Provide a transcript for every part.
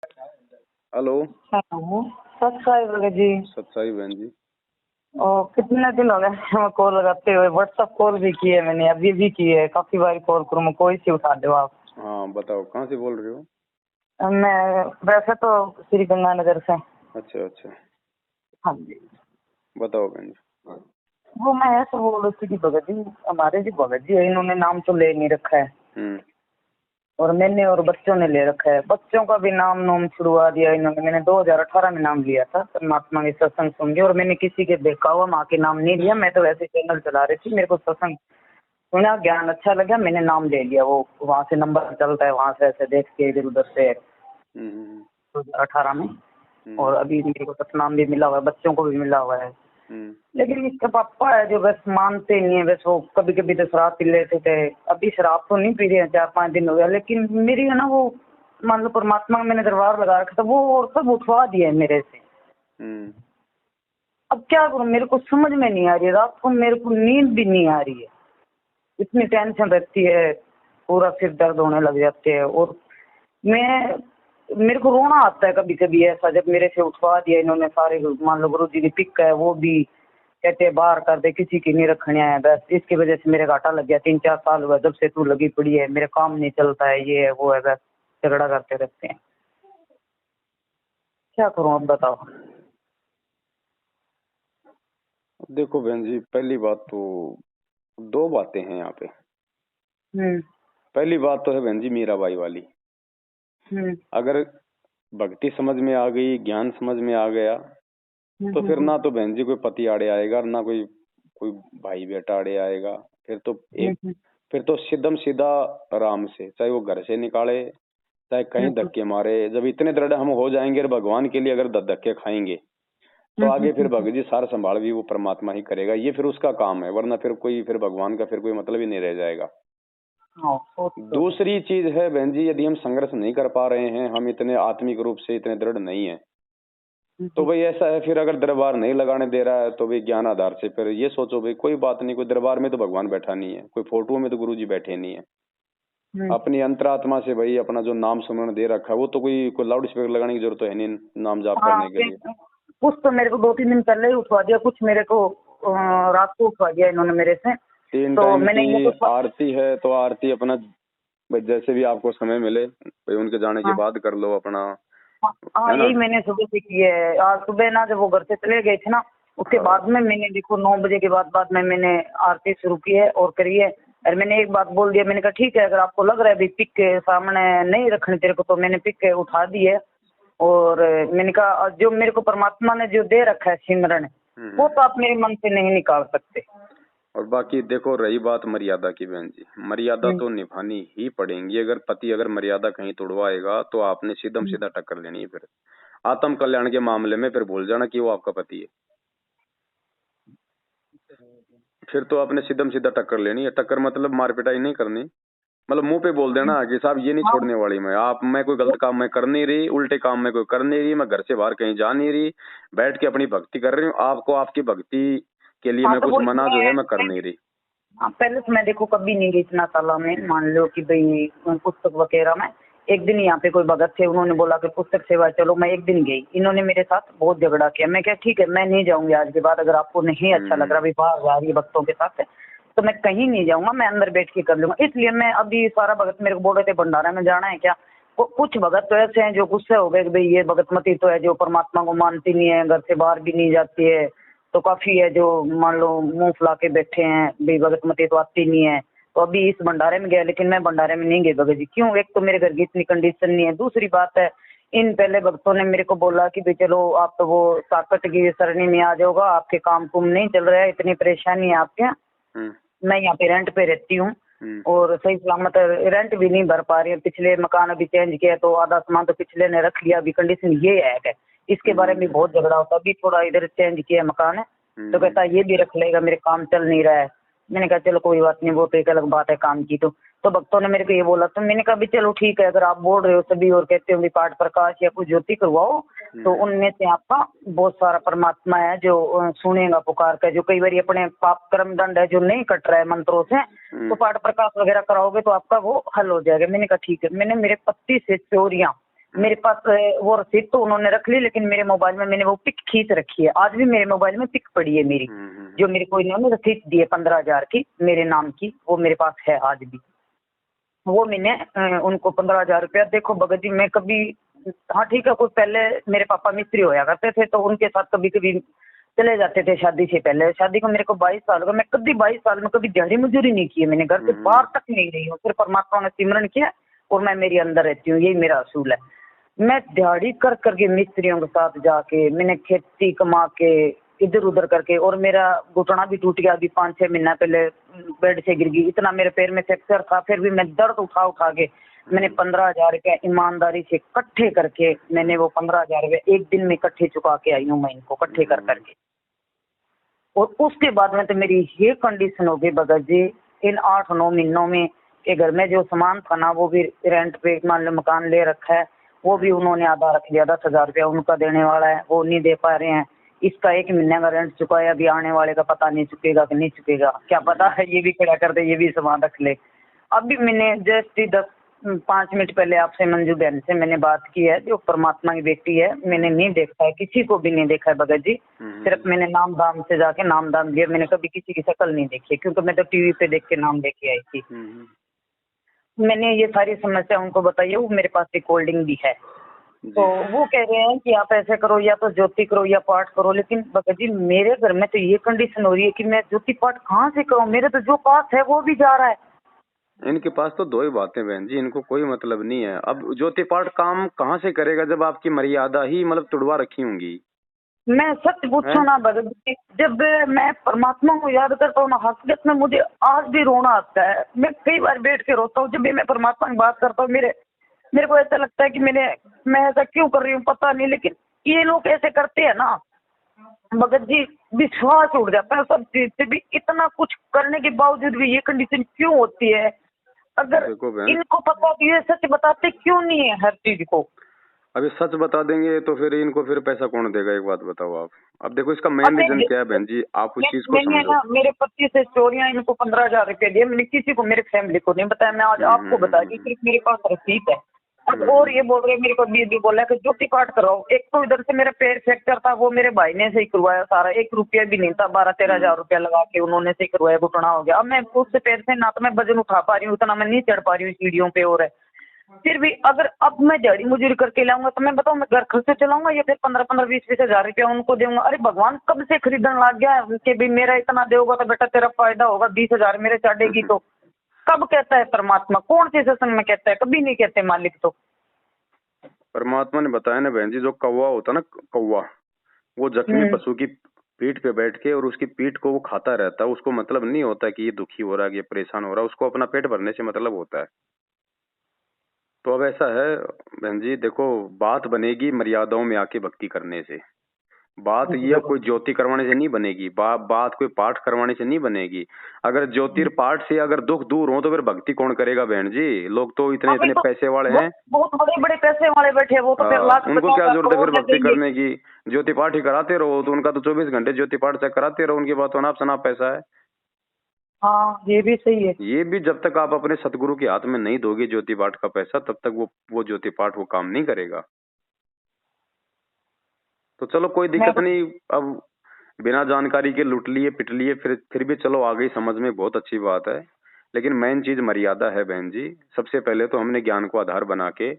Hello. Hello. सत साई जी। सत्साई बहन जी। और कितने दिन हो गए मैं कॉल लगाते हुए। व्हाट्सएप कॉल भी की है मैंने, अभी भी की है, काफी बार कॉल करूँ मैं, कोई सी उठा दो आप। हाँ बताओ, कहाँ से बोल रहे हो? मैं वैसे तो श्री गंगानगर से। अच्छा अच्छा। हाँ जी। बताओ बहन जी। वो मैं ऐसा बोल रही थी कि भगत जी, हमारे जो भगत जी है इन्होंने नाम तो ले नहीं रखा है, हम्म। और मैंने और बच्चों ने ले रखा है। बच्चों का भी नाम नोम छुड़वा दिया इन्होंने। मैंने 2018 में नाम लिया था परमात्मा के सत्संग सुन के, और मैंने किसी के देखा हुआ माँ के नाम नहीं लिया। मैं तो वैसे चैनल चला रही थी, मेरे को सत्संग सुना, ज्ञान अच्छा लगा, मैंने नाम ले लिया। वो वहाँ से नंबर चलता है, वहाँ से ऐसे देख के इधर उधर से हम्म। 2018 में। और हम्म। अभी मेरे को सतनाम भी मिला हुआ है, बच्चों को भी मिला हुआ है। हम्म। लेकिन इसका पापा है जो बस मानते नहीं है। बस वो कभी कभी तो शराब पी लेते थे, अभी शराब तो नहीं पी रहे हैं, 4-5 दिन हो गया। लेकिन मेरी है ना वो, मान लो परमात्मा का मैंने दरबार लगा रखा था, वो और सब उठवा दिया है मेरे से। हम्म। अब क्या करूँ, मेरे को समझ में नहीं आ रही है। रात को मेरे को नींद भी नहीं आ रही है, इतनी टेंशन रहती है, पूरा सिर दर्द होने लग जाते हैं। और मैं, मेरे को रोना आता है कभी कभी ऐसा, जब मेरे से उठवा दिया इन्होंने सारे। मान लो गुरु जी की पिक है, वो भी कहते हैं बाहर कर दे, किसी की नहीं रखने है। बस इसकी वजह से मेरे घाटा लग गया। 3-4 साल हुआ जब से तू लगी पड़ी है, मेरे काम नहीं चलता है, ये है वो है, बस झगड़ा करते रहते हैं। क्या करूं अब बताओ। देखो बहन जी, पहली बात तो दो बातें हैं यहाँ पे। हम्म। पहली बात तो है बहन जी मीराबाई वाली। हम्म। अगर भक्ति समझ में आ गई, ज्ञान समझ में आ गया, हम्म। तो फिर ना तो बहन जी कोई पति आड़े आएगा, ना कोई कोई भाई बेटा आड़े आएगा। फिर तो एक, हम्म। फिर तो सीधम सीधा आराम से, चाहे वो घर से निकाले चाहे कहीं हम्म। धक्के मारे, जब इतने दृढ़ हम हो जाएंगे और भगवान के लिए अगर धक्के खाएंगे, तो हम्म। आगे फिर भगत जी सार संभाल भी वो परमात्मा ही करेगा। ये फिर उसका काम है, वरना फिर कोई, फिर भगवान का फिर कोई मतलब ही नहीं रह जाएगा। हाँ, वो तो है। दूसरी चीज है बहन जी, यदि हम संघर्ष नहीं कर पा रहे हैं, हम इतने आत्मिक रूप से इतने दृढ़ नहीं है, तो भाई ऐसा है, फिर अगर दरबार नहीं लगाने दे रहा है तो भाई ज्ञान आधार से फिर ये सोचो भाई कोई बात नहीं, कोई दरबार में तो भगवान बैठा नहीं है, कोई फोटो में तो गुरु जी बैठे नहीं है। हम्म। अपनी अंतरात्मा से भाई अपना जो नाम सुमरण दे रखा है, वो तो कोई कोई लाउड स्पीकर लगाने की जरूरत तो है नहीं नाम जाप हाँ, करने के लिए। कुछ तो मेरे को 2-3 दिन पहले ही उठवा दिया, कुछ मेरे को रात को उठवा दिया इन्होंने मेरे से। 3 तो टाइम मैंने की ये तो, आरती है, तो आरती अपना भाई जैसे भी आपको समय मिले भाई उनके जाने के हाँ बाद कर लो अपना, हाँ हाँ, है ना। यही मैंने सुबह से की है। आज सुबह ना जब वो घर से चले गए थे ना, उसके हाँ। बाद में मैंने देखो 9 बजे के बाद में मैंने आरती शुरू की है और करी है। और मैंने एक बात बोल दिया, मैंने कहा ठीक है, अगर आपको लग रहा है अभी पिक के सामने नहीं रखनी तेरे को, तो मैंने पिक के उठा दी है। और मैंने कहा जो मेरे को परमात्मा ने जो दे रखा है सिमरन, वो तो आप मेरे मन से नहीं निकाल सकते। और बाकी देखो, रही बात मर्यादा की बहन जी, मर्यादा तो निभानी ही पड़ेगी। अगर पति अगर मर्यादा कहीं तोड़वाएगा तो आपने सीधम सीधा टक्कर लेनी है। फिर आत्म कल्याण के मामले में फिर भूल जाना कि वो आपका पति है, फिर तो आपने सीधम सीधा टक्कर लेनी है। टक्कर मतलब मार पिटाई नहीं करनी, मतलब मुंह पे बोल देना कि साहब ये नहीं हाँ, छोड़ने वाली मैं, आप मैं कोई गलत काम मैं कर नहीं रही, उल्टे काम मैं कोई कर नहीं रही, मैं घर से बाहर कहीं जा नहीं रही, बैठ के अपनी भक्ति कर रही हूँ, आपको आपकी भक्ति के लिए हाँ, मैं तो कुछ वो मना जो है मैं कर नहीं रही। हाँ, पहले तो मैं देखो कभी नहीं गई इतना तालाब में। मान लो कि भाई पुस्तक वगैरह में, एक दिन यहाँ पे कोई भगत थे, उन्होंने बोला कि पुस्तक सेवा चलो, मैं एक दिन गई। इन्होंने मेरे साथ बहुत झगड़ा किया। मैं क्या ठीक है, मैं नहीं जाऊंगी आज के बाद, अगर आपको नहीं अच्छा लग रहा भाई बाहर जा रही है भक्तों के साथ, तो मैं कहीं नहीं जाऊंगा, मैं अंदर बैठ के कर लूंगा। इसलिए मैं अभी सारा भगत मेरे को बोल रहे थे भंडारा में जाना है क्या। कुछ भगत तो ऐसे हैं जो गुस्से हो गए कि भाई ये भगत मती तो है जो परमात्मा को मानती नहीं है, घर से बाहर भी नहीं जाती है। तो काफी है जो मान लो मुंह फुला के बैठे हैं, भाई भगत मती तो आती नहीं है। तो अभी इस भंडारे में गया, लेकिन मैं भंडारे में नहीं गई भगत जी। क्यों, एक तो मेरे घर की इतनी कंडीशन नहीं है, दूसरी बात है इन पहले भक्तों ने मेरे को बोला कि भाई चलो आप तो वो ताकत की सरणी में आ जाओगा, आपके काम कुम नहीं चल रहा है, इतनी परेशानी है आपके। मैं यहाँ पे रेंट पे रहती हूँ और सही सलामत रेंट भी नहीं भर पा रही है। पिछले मकान अभी चेंज किया तो आधा सामान तो पिछले ने रख लिया। अभी कंडीशन ये है, इसके बारे में बहुत झगड़ा होता। अभी थोड़ा इधर चेंज किया मकान है, तो कहता ये भी रख लेगा, मेरे काम चल नहीं रहा है। मैंने कहा चलो कोई बात नहीं, वो तो एक अलग बात है काम की। तो भक्तों ने मेरे को ये बोला, तो मैंने कहा भी चलो ठीक है, अगर आप बोल रहे हो सभी और कहते हो भी पाठ प्रकाश या कुछ ज्योति करवाओ, तो उनमें से आपका बहुत सारा परमात्मा है जो सुनेगा पुकार का। जो कई बार अपने पाप कर्म दंड है जो नहीं कट रहा है मंत्रों से, तो पाठ प्रकाश वगैरह कराओगे तो आपका वो हल हो जाएगा। मैंने कहा ठीक है। मैंने मेरे पति से चोरियां मेरे पास वो रसीद तो उन्होंने रख ली, लेकिन मेरे मोबाइल में मैंने वो पिक खींच रखी है। आज भी मेरे मोबाइल में पिक पड़ी है मेरी, जो मेरे को इन्होंने रसीद दी है 15,000 की मेरे नाम की, वो मेरे पास है आज भी। वो मैंने उनको 15,000 रुपया, देखो भगत जी मैं कभी, हाँ ठीक है, कोई पहले मेरे पापा मिस्त्री होया करते थे तो उनके साथ कभी कभी चले जाते थे शादी से पहले। शादी को मेरे को 22 साल का, मैं कभी 22 साल में कभी दिहाड़ी मजदूरी नहीं की है, मैंने घर से बाहर तक नहीं रही हूँ, सिर्फ परमात्मा ने सिमरन किया और मैं मेरी अंदर रहती हूँ, यही मेरा असूल है। मैं दिहाड़ी कर करके मिस्त्रियों के साथ जाके मैंने खेती कमा के इधर उधर करके, और मेरा घुटना भी टूट गया अभी 5-6 महीना पहले, बेड से गिर गई, इतना मेरे पैर में फ्रैक्चर था, फिर भी मैं दर्द उठा उठा के मैंने 15,000 रुपया ईमानदारी से इकट्ठे करके, मैंने वो 15,000 रुपये एक दिन में इकट्ठे चुका के आई हूँ मैं इनको इकट्ठे कर करके। और उसके बाद में तो मेरी ये कंडीशन हो गई भगत जी, इन 8-9 महीनों में के घर में जो सामान था ना, वो भी रेंट पे मान लो मकान ले रखा है, वो भी उन्होंने आधा रख लिया, 10,000 रुपया उनका देने वाला है, वो नहीं दे पा रहे हैं। इसका 1 महीने का रेंट चुकाया, अभी आने वाले का पता नहीं चुकेगा कि नहीं चुकेगा, क्या पता है ये भी खड़ा कर दे, ये भी सामान रख ले। अभी मैंने जस्ट 5 मिनट पहले आपसे मंजू बहन से मैंने बात की है, जो परमात्मा की बेटी है, मैंने नहीं देखा है, किसी को भी नहीं देखा है भगत जी, सिर्फ मैंने नाम दाम से जाके नाम दाम दिया, मैंने कभी किसी की शक्ल नहीं देखी, क्योंकि मैं तो टीवी पे देख के नाम लेके आई थी। मैंने ये सारी समस्या उनको बताई है, वो मेरे पास रिकॉर्डिंग भी है। तो वो कह रहे हैं कि आप ऐसे करो, या तो ज्योति करो या पाठ करो, लेकिन भगत जी मेरे घर में तो ये कंडीशन हो रही है कि मैं ज्योति पाठ कहाँ से करूँ, मेरे तो जो पास है वो भी जा रहा है। इनके पास तो दो ही बातें बहन जी, इनको कोई मतलब नहीं है। अब ज्योति पाठ काम कहाँ से करेगा जब आपकी मर्यादा ही मतलब तुड़वा रखी होंगी। मैं सच पूछूं ना भगत जी, जब मैं परमात्मा को याद करता हूँ ना, हकीकत में मुझे आज भी रोना आता है। मैं कई बार बैठ के रोता हूँ जब भी मैं परमात्मा की बात करता हूँ। मेरे को ऐसा लगता है कि मैं ऐसा क्यों कर रही हूँ पता नहीं, लेकिन ये लोग ऐसे करते हैं ना भगत जी, विश्वास उठ जाता है सब चीज से भी। इतना कुछ करने के बावजूद भी ये कंडीशन क्यों होती है? अगर इनको पता कि ये सच बताते क्यों नहीं है हर चीज को? अभी सच बता देंगे तो फिर इनको फिर पैसा कौन देगा, एक बात बताओ आप। अब देखो इसका मेन रीजन क्या है बहन जी, आप उस चीज को समझो। मेरे पति से चोरियां, इनको 15,000 रुपए दिए, मैंने किसी को, मेरे फैमिली को नहीं बताया, मैं आज आपको बता दी, सिर्फ मेरे पास रसीद है। अब और ये बोल रहे मेरे को भी बोला कि ज्योति पाठ कराओ। एक तो इधर से मेरा पैर फ्रैक्चर था, वो मेरे भाई ने से ही करवाया सारा, 1 रुपया भी नहीं था, 12-13 हजार रुपया लगा के उन्होंने से करवाया, घुटना हो गया। अब मैं उससे पैर से ना तो मैं वजन उठा पा रही हूँ, उतना मैं नहीं चढ़ पा रही हूँ सीढ़ियों पे, और फिर भी अगर अब मैं दिहाड़ी मजदूरी करके लाऊंगा तो मैं बताऊँ मैं घर खर्च से चलाऊंगा या फिर 15-15, 20-20 हजार रुपया उनको दूंगा? अरे भगवान कब से खरीदने लग गया है कि भी मेरा इतना दोगा तो बेटा तेरा फायदा होगा, 20,000 मेरे चढ़ेगी। तो कब कहता है परमात्मा? कौन से सत्संग में कहता है? कभी नहीं कहते मालिक। तो परमात्मा ने बताया ना बहन जी, जो कौवा होता ना, कौवा, वो जख्मी पशु की पीठ पे बैठ के और उसकी पीठ को वो खाता रहता है, उसको मतलब नहीं होता कि ये दुखी हो रहा है, ये परेशान हो रहा है, उसको अपना पेट भरने से मतलब होता है। तो अब ऐसा है बहन जी, देखो बात बनेगी मर्यादाओं में आके भक्ति करने से। बात ये कोई ज्योति करवाने से नहीं बनेगी, बात कोई पाठ करवाने से नहीं बनेगी। अगर ज्योतिर्पाठ से अगर दुख दूर हो तो फिर भक्ति कौन करेगा बहन जी? लोग तो इतने इतने पैसे वाले हैं, बहुत बड़े बड़े पैसे वाले बैठे, वो तो फिर लाख, उनको क्या जरूरत है फिर भक्ति करने की? ज्योति पाठ ही कराते रहो, तो उनका तो 24 घंटे ज्योति पाठ से कराते रहो, उनकी बात अनाप शनाप पैसा है। हाँ ये भी सही है। ये भी जब तक आप अपने सतगुरु के हाथ में नहीं दोगे ज्योति पाठ का पैसा, तब तक वो ज्योति पाठ वो काम नहीं करेगा। तो चलो कोई दिक्कत नहीं, अब बिना जानकारी के लूट लिए पिट लिए, फिर भी चलो आ गई समझ में, बहुत अच्छी बात है। लेकिन मेन चीज मर्यादा है बहन जी। सबसे पहले तो हमने ज्ञान को आधार बना के,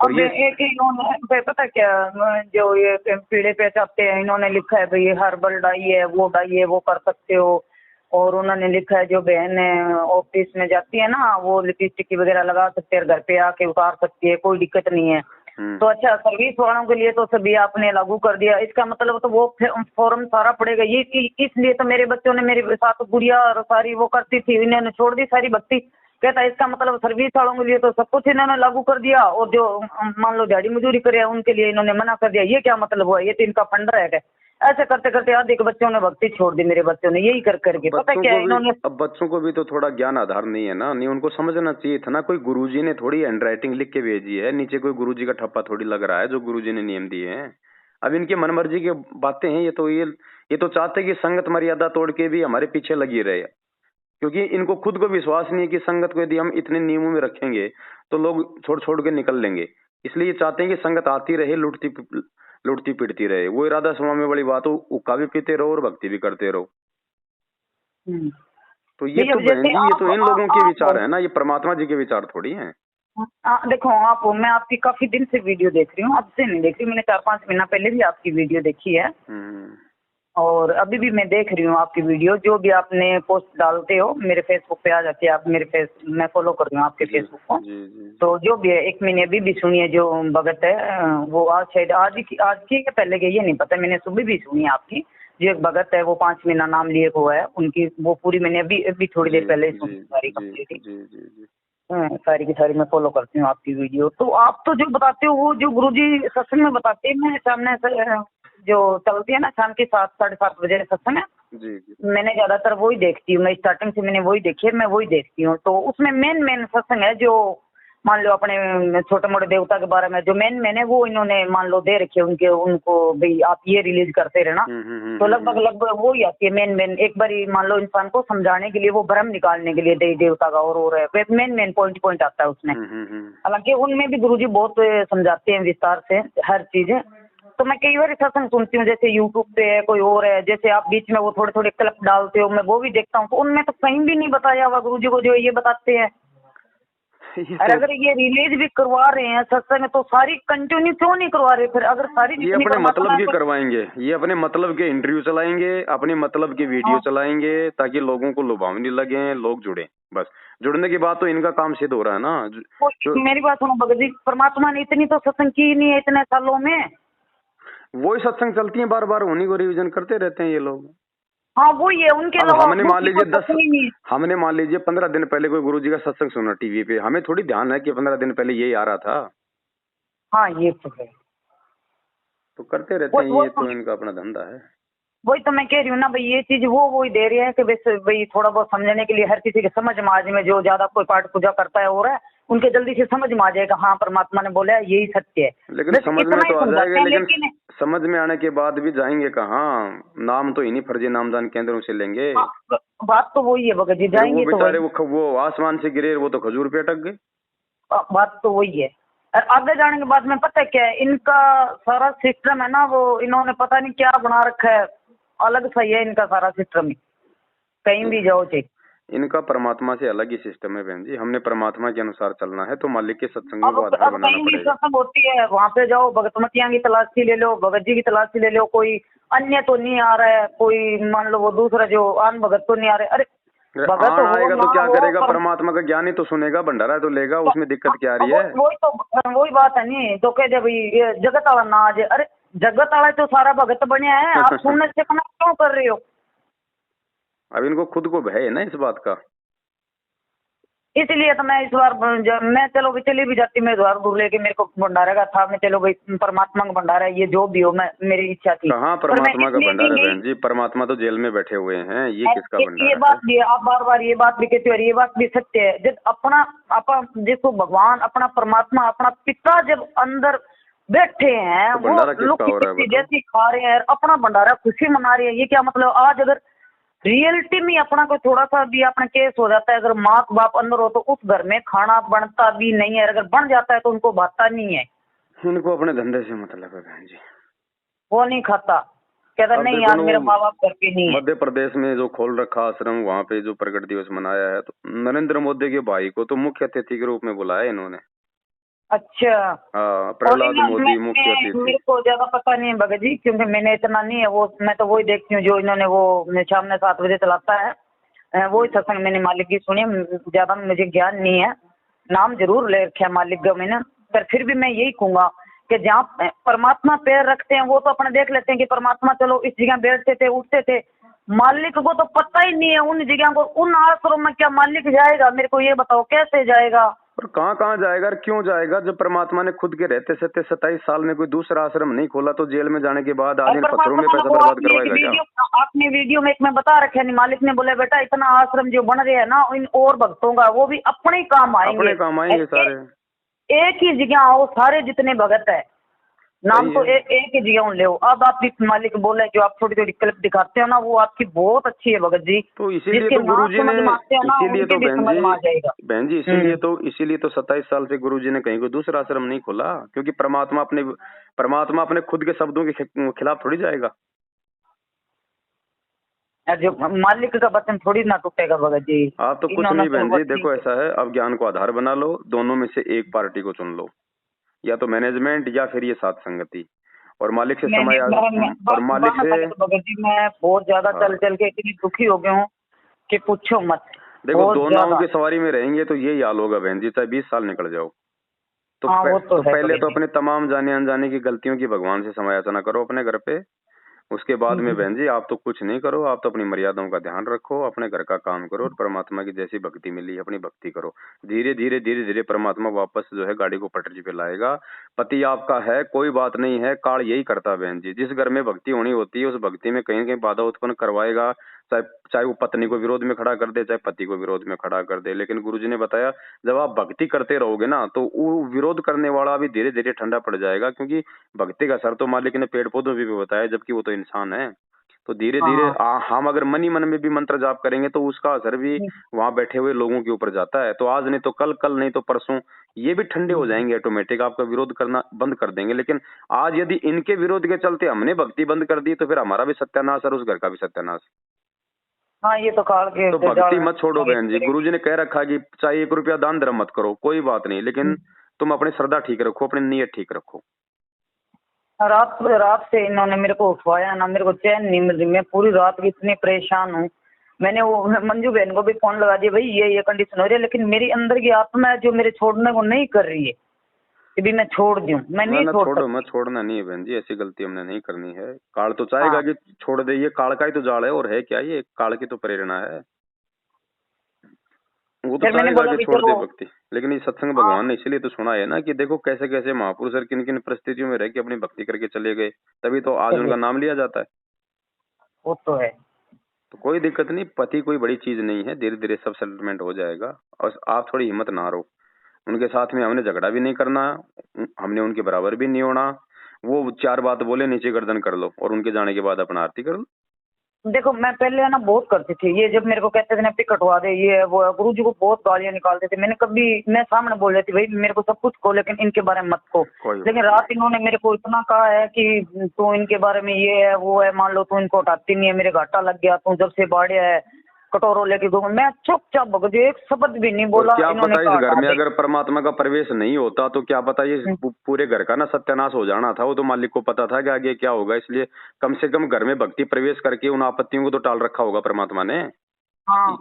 और ये एक इन्होंने पता क्या, जो ये पीड़े पे चाहते हैं, इन्होंने लिखा है भाई हर्बल डाई है, वो डाई है, वो कर सकते हो। और उन्होंने लिखा है जो बहन ऑफिस में जाती है ना, वो लिपस्टिक वगैरह लगा सकते हैं, घर पे आके उतार सकती है, कोई दिक्कत नहीं है। तो अच्छा, सर्विस वालों के लिए तो सभी आपने लागू कर दिया, इसका मतलब तो वो फॉर्म सारा पड़ेगा। ये इसलिए तो मेरे बच्चों ने मेरे साथ गुड़िया और सारी वो करती थी, इन्होंने छोड़ दी सारी भक्ति। कहता है इसका मतलब सर्विस वालों के लिए तो सब कुछ इन्होंने लागू कर दिया, और जो मान लो दिहाड़ी मजदूरी करे उनके लिए इन्होंने मना कर दिया। ये क्या मतलब हुआ? ये तो इनका फंडा है। ऐसे करते करते आधे के बच्चों ने भक्ति छोड़ दी, मेरे बच्चों ने यही कर करके। पता क्या है इन्होंने, अब बच्चों को भी तो थोड़ा ज्ञान आधार नहीं है ना, नहीं उनको समझना चाहिए था ना। कोई गुरुजी ने थोड़ी हैंडराइटिंग लिख के भेजी है, नीचे कोई गुरुजी का ठप्पा थोड़ी लग रहा है जो गुरुजी ने नियम दिए हैं। अब इनकी मनमर्जी की बातें हैं, ये तो चाहते कि संगत मर्यादा तोड़ के भी हमारे पीछे लगी रहे, क्योंकि इनको खुद को विश्वास नहीं है कि संगत को यदि हम इतने नियमों में रखेंगे तो लोग छोड़ छोड़ के निकल लेंगे। इसलिए चाहते हैं कि संगत आती रहे, लुटती पिटती रहे। वो राधा स्वामी वाली बात हो, हुक्का भी पीते रहो और भक्ति भी करते रहो। तो ये नहीं, तो अब बहन जैसे जी, ये तो इन लोगों के विचार आप है ना, ये परमात्मा जी के विचार थोड़ी हैं। देखो आप, मैं आपकी काफी दिन से वीडियो देख रही हूँ, अब से नहीं देख रही, मैंने 4-5 महीना पहले भी आपकी वीडियो देखी है और अभी भी मैं देख रही हूँ आपकी वीडियो। जो भी आपने पोस्ट डालते हो मेरे फेसबुक पे आ जाती है, आप मेरे मैं फॉलो कर रही हूँ आपके फेसबुक को। तो जो भी है, एक मैंने अभी भी सुनी है जो भगत है, वो आज शायद आज की या पहले की ये नहीं पता, मैंने सुबह भी सुनी है आपकी। जो एक भगत है वो 5 महीना नाम लिए हुआ है उनकी, वो पूरी मैंने अभी थोड़ी देर पहले सुनी, सारी कंप्लीट सारी की सारी मैं फॉलो करती हूँ आपकी वीडियो। तो आप तो जो बताते हो वो जो गुरुजी सत्संग में बताते हैं, मैं सामने से जो चलती है ना शाम के 7-7:30 बजे सत्संग है, मैंने ज्यादातर वही देखती हूँ, मैं स्टार्टिंग से मैंने वही देखी है, मैं वही देखती हूँ। तो उसमें मेन सत्संग है जो मान लो अपने छोटे मोटे देवता के बारे में जो मेन है वो इन्होंने मान लो दे रखे उनके, उनको भाई आप ये रिलीज करते रहना। तो लगभग वो ही आती है मेन एक बार मान लो इंसान को समझाने के लिए, वो भ्रम निकालने के लिए देवता का और मेन पॉइंट आता है उसमें। हालांकि उनमें भी गुरुजी बहुत समझाते हैं विस्तार से हर चीज। तो मैं कई बार सत्संग सुनती हूँ, जैसे यूट्यूब पे है, कोई और है, जैसे आप बीच में वो थोड़े क्लिप डालते हो, मैं वो भी देखता हूँ। तो उनमें तो कहीं भी नहीं बताया हुआ गुरुजी को जो ये बताते हैं। और अगर ये रिलीज भी करवा रहे हैं सत्संग तो सारी कंटिन्यू क्यों नहीं करवा रहे फिर? अगर सारी ये अपने मतलब की करवाएंगे, ये अपने मतलब के इंटरव्यू चलाएंगे, अपने मतलब की वीडियो चलाएंगे ताकि लोगों को लुभावनी लगे, लोग जुड़े। बस जुड़ने के बाद तो इनका काम सिद्ध हो रहा है ना। मेरी बात सुनो भगत जी, परमात्मा ने इतनी तो सत्संग की नहीं है इतने सालों में। वही सत्संग चलती है, बार बार उन्हीं को रिवीजन करते रहते हैं ये लोग। हाँ वो ये उनके अलावा हमने मान लीजिए 15 दिन पहले कोई गुरुजी का सत्संग सुना टीवी पे, हमें थोड़ी ध्यान है कि 15 दिन पहले यही आ रहा था। हाँ ये तो है, तो करते रहते हैं, ये तो इनका अपना धंधा है। वही तो मैं कह रही हूँ ना भाई, ये चीज वो ही दे रही है कि वैसे भाई थोड़ा बहुत समझने के लिए, हर किसी के समझ में आज में जो ज्यादा कोई पाठ पूजा करता है और है उनके जल्दी से समझ में आ जाएगा, हाँ परमात्मा ने बोला है यही सत्य है। लेकिन समझ में तो आ जाएगा, लेकिन समझ में आने के बाद भी जाएंगे कहाँ? नाम तो इन्हीं फर्जी नामदान केंद्रों से लेंगे। बात तो वही है भगत जी, जाएंगे तो बेचारे वो आसमान से गिरे, वो तो खजूर पे अटक गए। बात तो वही है। और आगे जाने के बाद में पता है क्या है, इनका सारा सिस्टम है ना, वो इन्होंने पता नहीं क्या बना रखा है, अलग सा ही है इनका सारा सिस्टम ही, कहीं भी जाओ चाहिए। इनका परमात्मा से अलग ही सिस्टम है बहन जी। हमने परमात्मा के अनुसार चलना है तो मालिक के सत्संगों को आधार बनाना पड़ेगा। सत्संग होती है वहाँ पे जाओ, भगतमतियां की तलाशी ले लो, भगत जी की तलाशी ले लो, कोई अन्य तो नहीं आ रहा है, कोई मान लो वो दूसरा जो आन भगत तो नहीं आ रहे। अरे भगत आएगा तो क्या करेगा? परमात्मा का ज्ञान ही तो सुनेगा, भंडारा तो लेगा, उसमें दिक्कत क्या आ रही है? वही बात है नहीं तो कह दे भाई जगत वाला ना आ जाए। अरे जगत वाला तो सारा भगत बने है, आप सुनने से मना क्यों कर रहे हो? अब इनको खुद को भय है ना इस बात का, इसलिए तो मैं इस बार मैं चलो भी चली भी जाती, मैं द्वार दूर लेके, मेरे को भंडारे का था, मैं चलो भाई परमात्मा का भंडारा है ये जो भी हो, मैं मेरी इच्छा थी। कहाँ परमात्मा का भंडारा बहन जी? परमात्मा तो जेल में बैठे हुए हैं, ये किसका भंडारा? ये बात भी आप बार बार ये बात भी कहते हो, ये बात भी सत्य है। जब अपना देखो भगवान अपना परमात्मा अपना पिता जब अंदर बैठे हैं, वो लोग जैसी खा रहे हैं, अपना भंडारा खुशी मना रहे हैं, ये क्या मतलब? आज अगर रियलिटी में अपना कोई थोड़ा सा भी अपना केस हो जाता है, अगर माँ बाप अंदर हो तो उस घर में खाना बनता भी नहीं है, अगर बन जाता है तो उनको भाता नहीं है। इनको अपने धंधे से मतलब है बहन जी, वो नहीं खाता, कहता नहीं यार मेरे माँ बाप घर पे नहीं है। मध्य प्रदेश में जो खोल रखा आश्रम, वहाँ पे जो प्रगट दिवस मनाया है, तो नरेंद्र मोदी के भाई को तो मुख्य अतिथि के रूप में बुलाया इन्होंने। अच्छा प्रहलाद मोदी मुख्य अतिथि। मेरे को ज्यादा पता नहीं है भगत जी, क्योंकि मैंने इतना नहीं है वो, मैं तो वही देखती हूँ जो इन्होंने वो शाम में 7 बजे चलाता है, वही सत्संग मैंने मालिक की सुनी, ज्यादा मुझे ज्ञान नहीं है। नाम जरूर ले रखा है मालिक का मैंने, पर फिर भी मैं यही कहूंगा कि जहाँ परमात्मा पैर रखते हैं वो तो अपने देख लेते हैं कि परमात्मा चलो इस जगह बैठते थे उठते थे, मालिक को तो पता ही नहीं है उन जगह को, उन आश्रम में क्या मालिक जाएगा? मेरे को ये बताओ कैसे जाएगा? और कहाँ जाएगा और क्यों जाएगा? जब परमात्मा ने खुद के रहते 27 साल में कोई दूसरा आश्रम नहीं खोला तो जेल में जाने के बाद आदमी पत्थरों में पैसा बर्बाद करवाएगा क्या? आपने वीडियो में एक में बता रखे है, मालिक ने बोला बेटा इतना आश्रम जो बन रहे हैं ना इन और भक्तों का, वो भी अपने काम आएंगे, सारे एक ही जगह आओ सारे जितने भगत है, नाम सही तो है। एक ही जगह ले। अब आप जिस मालिक बोले जो आप थोड़ी थोड़ी क्लिप दिखाते हो ना, वो आपकी बहुत अच्छी है भगत जी। तो इसीलिए जिसके तो ना गुरुजी समझ ने, में आते हैं ना, इसीलिए उनके तो भी समझ में आ जाएगा। बहन जी हम्म। इसीलिए तो 27 साल से गुरुजी ने कहीं कोई दूसरा आश्रम नहीं खोला, क्योंकि परमात्मा अपने खुद के शब्दों के खिलाफ थोड़ी जाएगा। जो मालिक का वचन थोड़ी ना टूटेगा भगत जी। आप तो कुछ इन्होंने नहीं तो बहन वो जी, देखो ठीक है। ऐसा है, अब ज्ञान को आधार बना लो, दोनों में से एक पार्टी को चुन लो, या तो मैनेजमेंट या फिर ये साथ संगति, और मालिक से मैंने और मालिक बाना से। पहले तो भगत जी मैं बहुत ज्यादा हाँ, चल चल के इतनी दुखी हो गया हूँ कि पूछो मत। देखो बहुत दो नावों ज्यादा। की सवारी में रहेंगे तो यही हाल होगा बहन जी, चाहे 20 साल निकल जाओ। हाँ वो तो तो है पहले भगत तो जी। अपने तमाम जाने अनजाने की गलतियों की भगवान से समायाचना करो अपने घर पे। उसके बाद में हम्म। बहन जी आप तो कुछ नहीं करो, आप तो अपनी मर्यादाओं का ध्यान रखो, अपने घर का काम करो, और परमात्मा की जैसी भक्ति मिली है अपनी भक्ति करो। धीरे धीरे परमात्मा वापस जो है गाड़ी को पटरी पे लाएगा। पति आपका है, कोई बात नहीं है, काल यही करता है बहन जी। जिस घर में भक्ति होनी होती है उस भक्ति में कहीं न कहीं बाधा उत्पन्न करवाएगा। चाहे चाहे वो पत्नी को विरोध में खड़ा कर दे, चाहे पति को विरोध में खड़ा कर दे। लेकिन गुरुजी ने बताया जब आप भक्ति करते रहोगे ना तो वो विरोध करने वाला भी धीरे धीरे ठंडा पड़ जाएगा, क्योंकि भक्ति का असर तो मालिक ने पेड़ पौधों पे भी बताया, जबकि वो तो इंसान है। तो धीरे धीरे हाँ। हम अगर मन ही मन में भी मंत्र जाप करेंगे तो उसका असर भी वहां बैठे हुए लोगों के ऊपर जाता है। तो आज नहीं तो कल, कल नहीं तो परसों ये भी ठंडे हो जाएंगे ऑटोमेटिक, आपका विरोध करना बंद कर देंगे। लेकिन आज यदि इनके विरोध के चलते हमने भक्ति बंद कर दी तो फिर हमारा भी सत्यानाश और उस घर का भी सत्यानाश। हाँ ये तो काल के तो जाल भक्ति में मत छोड़ो बहन जी। करेगी। गुरुजी ने कह रखा कि चाहे 1 रुपया दान धर्म मत करो, कोई बात नहीं, लेकिन तुम अपनी श्रद्धा ठीक रखो, अपनी नीयत ठीक रखो। रात रात से इन्होंने मेरे को उठवाया ना, मेरे को चैन नहीं मिल रही। मैं पूरी रात की इतनी परेशान हूँ। मैंने वो मंजू बहन को भी फोन लगा दिया, भाई ये कंडीशन हो रही है, लेकिन मेरी अंदर की आत्मा है जो मेरे छोड़ने को नहीं कर रही है कि भी मैं छोड़ दूं। मैं ना नहीं ना छोड़ छोड़ो मत, सकती। छोड़ना नहीं है बहन जी, ऐसी गलती हमने नहीं करनी है। काल तो चाहेगा हाँ। कि छोड़ दे, ये काल का ही तो जाल है, और है क्या, ये काल की तो प्रेरणा है। वो तो फिर मैंने चाहेगा बोला कि कि छोड़ दे चलो। भक्ति। लेकिन ये सत्संग हाँ भगवान ने इसीलिए तो सुना है ना कि देखो कैसे कैसे महापुरुष और किन किन परिस्थितियों में रह के अपनी भक्ति करके चले गए, तभी तो आज चलिए, उनका नाम लिया जाता है। वो तो है। तो कोई दिक्कत नहीं, पति कोई बड़ी चीज नहीं है, धीरे धीरे सब सेटलमेंट हो जाएगा। और आप थोड़ी हिम्मत ना हारो। उनके साथ में हमने झगड़ा भी नहीं करना, हमने उनके बराबर भी नहीं होना। वो 4 बात बोले नीचे गर्दन कर लो, और उनके जाने के बाद अपना आरती कर लो। देखो मैं पहले है ना बहुत करती थी ये, जब मेरे को कहते थे ना पिक कटवा दे, ये है, वो है, गुरु जी को बहुत गालियां निकालते थे। मैंने कभी, मैं सामने बोल रही थी भाई मेरे को सब कुछ कहो लेकिन इनके बारे में मत कहो। कोई लेकिन बात रात इन्होंने मेरे को इतना कहा है कि तू इनके बारे में ये है वो है, मान लो तू इनको हटाती नहीं है, मेरे घाटा लग गया, तू जब से बाढ़ है कटोरों लेके घूम। मैं चुपचाप भगत जी एक शब्द भी नहीं और बोला। क्या इन्होंने पता इस कहा घर हटा में दे। अगर परमात्मा का प्रवेश नहीं होता तो क्या पता ये पूरे घर का ना सत्यानाश हो जाना था। वो तो मालिक को पता था कि आगे क्या होगा, इसलिए कम से कम घर में भक्ति प्रवेश करके उन आपत्तियों को तो टाल रखा होगा परमात्मा ने। हाँ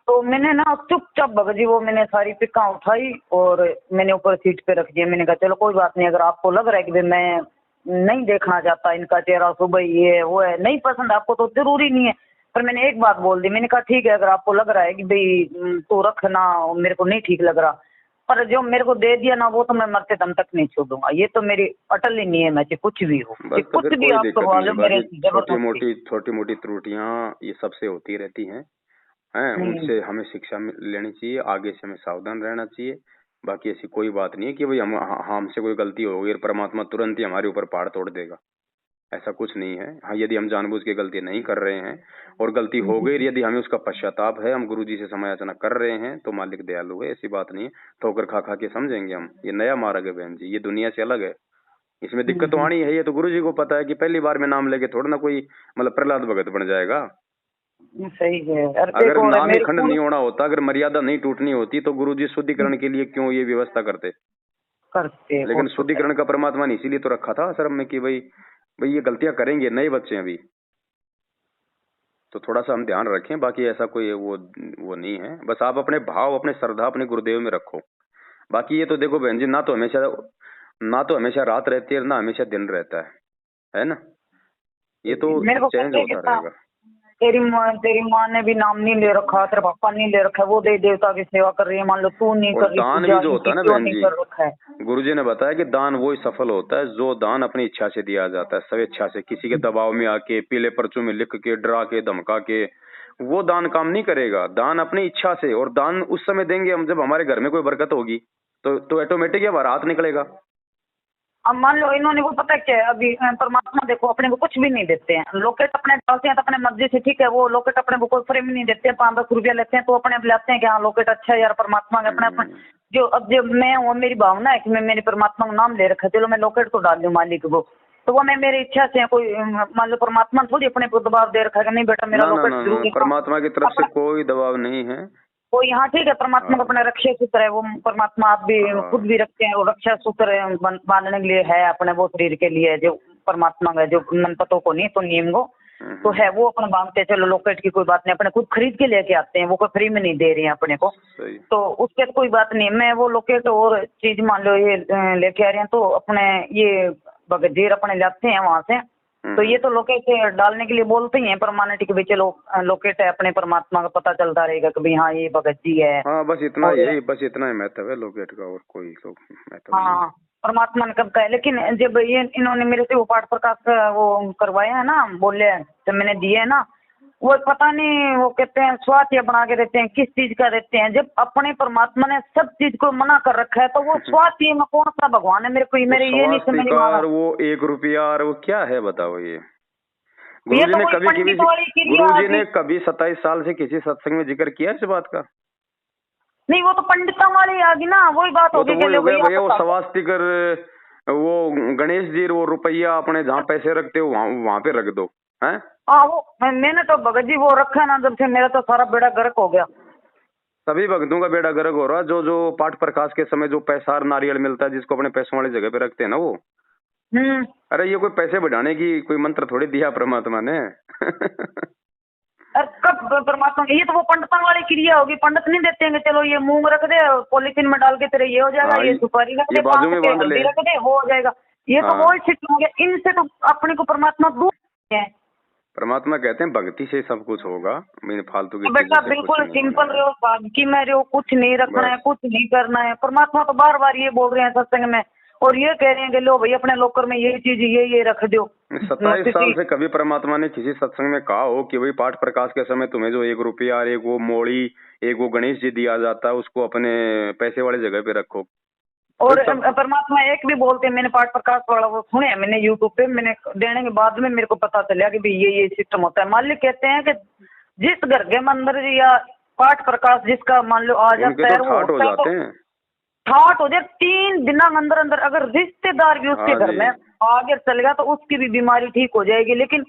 तो मैंने ना चुपचाप भगत जी वो मैंने सारी पिक्का उठाई और मैंने ऊपर सीट पे रख दिया। मैंने कहा चलो कोई बात नहीं, अगर आपको लग रहा है कि भाई मैं नहीं देखना चाहता इनका चेहरा सुबह ये है वो है, नहीं पसंद आपको तो जरूरी नहीं है। पर मैंने एक बात बोल दी, मैंने कहा ठीक है अगर आपको लग रहा है कि भाई तो रखना, मेरे को नहीं ठीक लग रहा, पर जो मेरे को दे दिया ना वो तो मैं मरते दम तक नहीं छोड़ूंगा। ये तो मेरी अटल ही नहीं है, मैं चाहे कुछ भी हो, बस तो कुछ फिर भी कोई आप दिक्कत करवा नहीं लो है। मेरे बाकी जबरदस्ती। छोटी मोटी त्रुटियां ये सबसे होती रहती हैं, हैं हम्म। उनसे हमें शिक्षा लेनी चाहिए, आगे से हमें सावधान रहना चाहिए। बाकी ऐसी कोई बात नहीं है कि भाई हमसे कोई गलती हो गई और परमात्मा तुरंत ही हमारे ऊपर पहाड़ तोड़ देगा, ऐसा कुछ नहीं है। हाँ, यदि हम जानबूझ के गलती नहीं कर रहे हैं और गलती हो गई, यदि हमें उसका पश्चाताप है, हम गुरुजी से समायाचना कर रहे हैं, तो मालिक दयालु है, ऐसी बात नहीं है। ठोकर खा खा के समझेंगे हम, ये नया मार्ग है बहन जी, ये दुनिया से अलग है। इसमें दिक्कत तो आनी है, ये तो गुरुजी को पता है कि पहली बार में नाम लेके थोड़ा ना कोई मतलब प्रहलाद भगत बन जाएगा। सही है। अरे अगर देखो और नाम ही मेरे खंड पूरी नहीं होना होता, अगर मर्यादा नहीं टूटनी होती, तो गुरुजी शुद्धिकरण के लिए क्यों ये व्यवस्था करते। करते हो लेकिन तो है। शुद्धिकरण का परमात्मा ने इसीलिए तो रखा था आश्रम में कि भाई भाई ये गलतियां करेंगे, नए बच्चे हैं अभी, तो थोड़ा सा हम ध्यान रखें। बाकी ऐसा कोई वो नहीं है, बस आप अपने भाव, अपने श्रद्धा अपने गुरुदेव में रखो। बाकी ये तो देखो बहन जी, ना तो हमेशा रात रहती है ना हमेशा दिन रहता है ना, ये तो मेरे को चेंज कहते होता कितना, रहेगा। तेरी माँ ने भी नाम नहीं ले रखा, तेरे पापा नहीं ले रखा है, वो देवी देवता की सेवा कर रही है, मान लो तू नहीं और कर रही, दान भी पूजा जो होता इनकी है ना क्यों बहन नहीं जी, कर रखा है। गुरुजी ने बताया कि दान वो ही सफल होता है जो दान अपनी इच्छा से दिया जाता है, स्वेच्छा से, किसी के दबाव में आके, पीले पर्चों में लिख के, डरा के, धमका के, वो दान काम नहीं करेगा। दान अपनी इच्छा से, और दान उस समय देंगे हम जब हमारे घर में कोई बरकत होगी, तो ऑटोमेटिक ये बारात निकलेगा। अब मान लो इन्होंने वो पता क्या है, अभी परमात्मा देखो अपने को कुछ भी नहीं देते हैं, लोकेट अपने डालते हैं तो अपने मर्जी से, ठीक है, वो लोकेट अपने को कोई फ्री में नहीं देते हैं, 5-10 रुपया लेते हैं तो अपने आप लाते हैं कि हाँ लोकेट अच्छा है यार परमात्मा का अपने जो अब जो मैं वो मेरी भावना है कि मैं मेरे परमात्मा का नाम ले रखा है, चलो मैं लोकेट तो डाल दूं मालिक को, तो वो मैं मेरी इच्छा से कोई मान लो परमात्मा थोड़ी अपने को दबाव दे रखा है कि नहीं बेटा मेरा लोकेट जरूरी, परमात्मा की तरफ से कोई दबाव नहीं है। वो यहाँ ठीक है, परमात्मा का अपने रक्षा सूत्र है, वो परमात्मा आप भी खुद भी रखते हैं, वो रक्षा सूत्र बांधने के लिए है अपने, वो शरीर के लिए जो परमात्मा का जो मनपतों को नहीं तो नियम को तो है, वो अपने बांधते हैं। चलो लोकेट की कोई बात नहीं, अपने खुद खरीद के लेके आते हैं, वो कोई फ्री में नहीं दे रहे हैं अपने को, तो उसके तो कोई बात नहीं। मैं वो लोकेट और चीज मान लो ये लेके आ रहे हैं तो अपने ये बगजीर अपने जाते हैं वहां से, तो ये तो लोकेट डालने के लिए बोलते ही हैं परमानेंट कि भाई चलो लोकेट है अपने परमात्मा का पता चलता रहेगा कि भाई हाँ ये भगत जी है। हाँ बस इतना ही, बस इतना ही महत्व है लोकेट का, और कोई तो महत्व नहीं। हाँ परमात्मा ने कब का है, लेकिन जब ये इन्होंने मेरे से वो पाठ प्रकाश का वो करवाया है ना, बोले तो मैंने दिए है ना, वो पता नहीं वो कहते हैं स्वास्थ्य बना के देते हैं, किस चीज का देते हैं, जब अपने परमात्मा ने सब चीज को मना कर रखा है तो वो स्वास्थ्य में कौन सा भगवान है, मेरे को मेरे ये नहीं समझ में आ रहा। वो 1 रुपया और वो क्या है बताओ ये तो गुरुजी ने कभी 27 साल से किसी सत्संग में जिक्र किया इस बात का? नहीं, वो तो पंडितों वाली आ गई ना, वही बात होगी कि भैया वो स्वास्तिकर वो गणेश जी वो रुपया अपने जहाँ पैसे रखते हो वहाँ पे रख दो हैं। हाँ वो मैंने तो भगत जी वो रखा ना, जब से मेरा तो सारा बेड़ा गर्क हो गया। सभी भक्तों का बेड़ा गर्क हो रहा, जो पाठ प्रकाश के समय जो पैसा नारियल मिलता है जिसको अपने पैसों वाली जगह पे रखते हैं ना वो। अरे ये कोई पैसे बढ़ाने की कोई मंत्र थोड़ी दिया परमात्मा ने। कब परमात्मा, ये तो वो पंडितों वाली क्रिया होगी, पंडित नहीं देते हैं चलो ये मूंग रख दे पॉलिथीन में डाल के तेरे ये हो जाएगा, ये सुपारी रख दे, बाजू में बांध ले रख दे वो हो जाएगा, ये तो वो सिस्टम हो गया। इनसे तो अपने को परमात्मा दूर है। परमात्मा कहते हैं भक्ति से सब कुछ होगा, मैंने फालतू की बेटा बिल्कुल सिंपल रहो, सादगी में रहो, कुछ नहीं रखना है, कुछ नहीं करना है। परमात्मा तो बार बार ये बोल रहे हैं सत्संग में, और ये कह रहे हैं कि लो भाई अपने लोकर में ये चीज ये रख दो। 27 साल से कभी परमात्मा ने किसी सत्संग में कहा हो कि भाई पाठ प्रकाश के समय तुम्हें जो 1 रुपया और एक वो मोड़ी एक वो गणेश जी दिया जाता है उसको अपने पैसे वाली जगह पे रखो। और परमात्मा एक भी बोलते हैं, मैंने पाठ प्रकाश वाला वो सुने मैंने यूट्यूब पे, मैंने देने के बाद में मेरे को पता चला कि भाई ये सिस्टम होता है। मालिक कहते हैं कि जिस घर के मंदिर या पाठ प्रकाश जिसका मान लो आ जाता है वो हो जाते हैं, ठाट हो जाए 3 दिन अंदर अंदर, अगर रिश्तेदार भी उसके घर में आगे चल गया तो उसकी भी बीमारी ठीक हो जाएगी। लेकिन